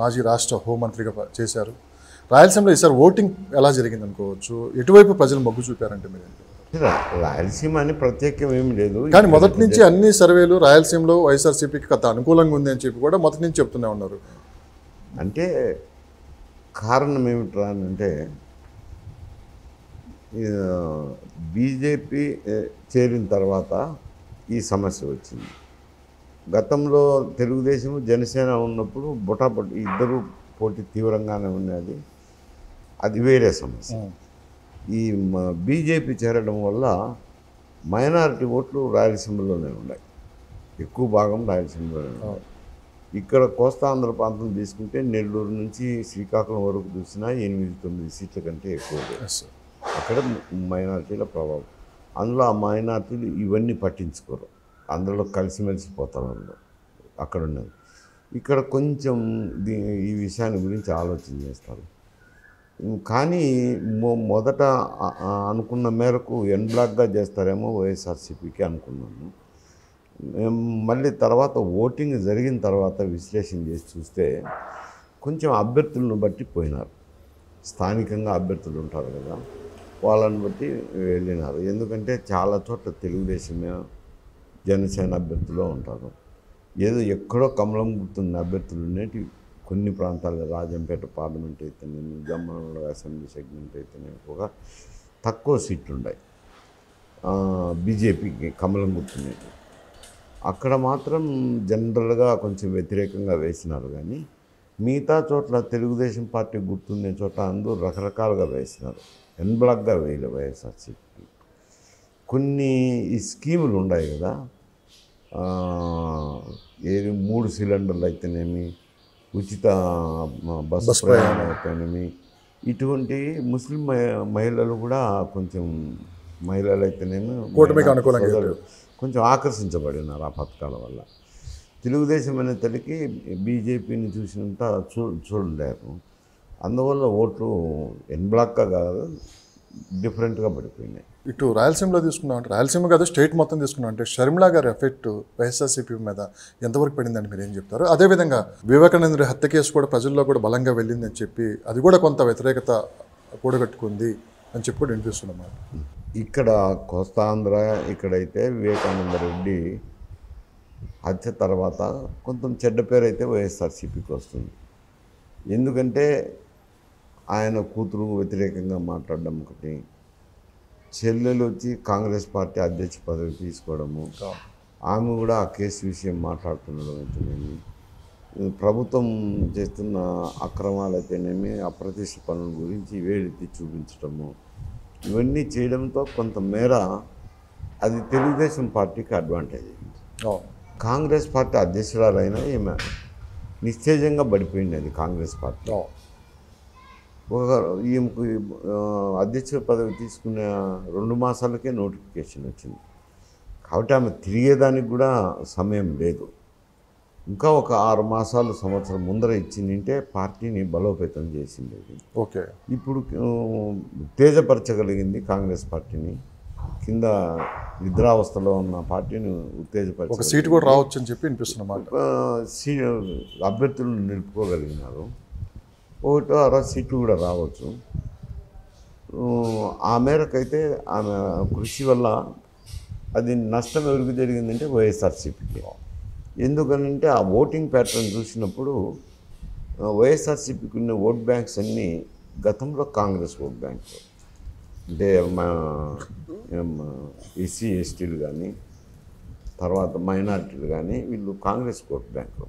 మాజీ రాష్ట్ర హోంమంత్రిగా చేశారు. రాయలసీమలో ఈసారి ఓటింగ్ ఎలా జరిగింది అనుకోవచ్చు? ఎటువైపు ప్రజలు మొగ్గు చూపారంటే మీరు? రాయలసీమ అని ప్రత్యేకం ఏమి లేదు. కానీ మొదటి నుంచి అన్ని సర్వేలు రాయలసీమలో వైఎస్ఆర్సీపీకి కథ అనుకూలంగా ఉంది అని చెప్పి కూడా మొదటి నుంచి చెప్తూనే ఉన్నారు. అంటే కారణం ఏమిట్రా అంటే బీజేపీ చేరిన తర్వాత ఈ సమస్య వచ్చింది. గతంలో తెలుగుదేశం జనసేన ఉన్నప్పుడు బొటాబొట్టి ఇద్దరు పోటీ తీవ్రంగానే ఉన్నది. అది వేరే సమస్య. ఈ బీజేపీ చేరడం వల్ల మైనారిటీ ఓట్లు రాయలసీమలోనే ఉన్నాయి, ఎక్కువ భాగం రాయలసీమలోనే ఉన్నాయి. ఇక్కడ కోస్తాంధ్ర ప్రాంతం తీసుకుంటే నెల్లూరు నుంచి శ్రీకాకుళం వరకు చూసినా 8-9 సీట్ల కంటే ఎక్కువ. అక్కడ మైనారిటీల ప్రభావం. అందులో ఆ మైనారిటీలు ఇవన్నీ పట్టించుకోరు, అందులో కలిసిమెలిసి పోతారు అక్కడ ఉన్నది. ఇక్కడ కొంచెం ఈ విషయాన్ని గురించి ఆలోచన చేస్తారు. కానీ మొదట అనుకున్న మేరకు ఎన్ బ్లాక్గా చేస్తారేమో వైఎస్ఆర్సీపీకి అనుకున్నాను. మళ్ళీ తర్వాత ఓటింగ్ జరిగిన తర్వాత విశ్లేషణ చేసి చూస్తే కొంచెం అభ్యర్థులను బట్టి పోయినారు. స్థానికంగా అభ్యర్థులు ఉంటారు కదా, వాళ్ళని బట్టి వెళ్ళినారు. ఎందుకంటే చాలా చోట్ల తెలుగుదేశమే జనసేన అభ్యర్థులు ఉంటారు. ఏదో ఎక్కడో కమలం గుర్తున్న అభ్యర్థులు ఉండేటి కొన్ని ప్రాంతాల్లో రాజంపేట పార్లమెంట్ అయితేనేమి, జమ్మనంలో అసెంబ్లీ సెగ్మెంట్ అయితేనేమి ఒక తక్కువ సీట్లు ఉన్నాయి బీజేపీకి కమలం గుర్తునేది. అక్కడ మాత్రం జనరల్గా కొంచెం వ్యతిరేకంగా వేసినారు. కానీ మిగతా చోట్ల తెలుగుదేశం పార్టీ గుర్తుండే చోట అందరూ రకరకాలుగా వేసినారు. ఎన్ బ్లాక్గా వేయలే వైఎస్ఆర్సీపీకి. కొన్ని ఈ స్కీములు ఉన్నాయి కదా, ఏది 3 సిలిండర్లు అయితేనేమి, ఉచిత బస్సు ప్రయాణం అయితేనేమి, ఇటువంటి ముస్లిం మహిళలు కూడా కొంచెం మహిళలు అయితేనేమి కొంచెం ఆకర్షించబడినారు ఆ పథకాల వల్ల. తెలుగుదేశం అనే తల్లికి బీజేపీని చూసినంత చూడలేరు. అందువల్ల ఓట్లు ఎన్ బ్లాక్గా కాదు, డిఫరెంట్గా పడిపోయినాయి. ఇటు రాయలసీమలో తీసుకున్నాం అంటే, రాయలసీమ కాదు స్టేట్ మొత్తం తీసుకున్నాం అంటే, షర్మిలా గారి ఎఫెక్ట్ వైఎస్ఆర్సీపీ మీద ఎంతవరకు పడిందని మీరు ఏం చెప్తారు? అదేవిధంగా వివేకానంద హత్య కేసు కూడా ప్రజల్లో కూడా బలంగా వెళ్ళిందని చెప్పి అది కూడా కొంత వ్యతిరేకత కూడగట్టుకుంది అని చెప్పి కూడా వినిపిస్తున్నమాట. ఇక్కడ కోస్తాంధ్ర ఇక్కడైతే వివేకానంద రెడ్డి హత్య తర్వాత కొంచెం చెడ్డ పేరు అయితే వైఎస్ఆర్సీపీకి వస్తుంది. ఎందుకంటే ఆయన కూతురు వ్యతిరేకంగా మాట్లాడడం ఒకటి, చెల్లెలు వచ్చి కాంగ్రెస్ పార్టీ అధ్యక్ష పదవి తీసుకోవడము, ఆమె కూడా ఆ కేసు విషయం మాట్లాడుతుండడం అయితేనేమి, ప్రభుత్వం చేస్తున్న అక్రమాలు అయితేనేమి, అప్రతిష్ట పనుల గురించి వేడెత్తి చూపించడము, ఇవన్నీ చేయడంతో కొంతమేర అది తెలుగుదేశం పార్టీకి అడ్వాంటేజ్ అయింది. కాంగ్రెస్ పార్టీ అధ్యక్షురాలైనా ఈమె నిశ్చేజంగా పడిపోయింది అది కాంగ్రెస్ పార్టీ. ఈమెకు అధ్యక్ష పదవి తీసుకునే 2 మాసాలకే నోటిఫికేషన్ వచ్చింది. కాబట్టి ఆమె తిరిగేదానికి కూడా సమయం లేదు. ఇంకా ఒక 6 మాసాలు సంవత్సరం ముందర ఇచ్చిందంటే పార్టీని బలోపేతం చేసింది. ఓకే, ఇప్పుడు ఉత్తేజపరచగలిగింది కాంగ్రెస్ పార్టీని. కింద నిద్రావస్థలో ఉన్న పార్టీని ఉత్తేజపరచ, ఒక సీటు కూడా రావచ్చు అని చెప్పి వినిపిస్తున్నమాట. అభ్యర్థులను నిలుపుకోగలిగినారు. 1-6 సీట్లు కూడా రావచ్చు. ఆ మేరకైతే ఆమె కృషి వల్ల అది నష్టం ఎవరికి జరిగిందంటే వైఎస్ఆర్సీపీకి. ఎందుకనంటే ఆ ఓటింగ్ ప్యాటర్న్ చూసినప్పుడు వైఎస్ఆర్సీపీకి ఉన్న ఓట్ బ్యాంక్స్ అన్నీ గతంలో కాంగ్రెస్ ఓట్ బ్యాంక్. అంటే ఎస్సీ ఎస్టీలు కానీ తర్వాత మైనారిటీలు కానీ వీళ్ళు కాంగ్రెస్ ఓట్ బ్యాంకు.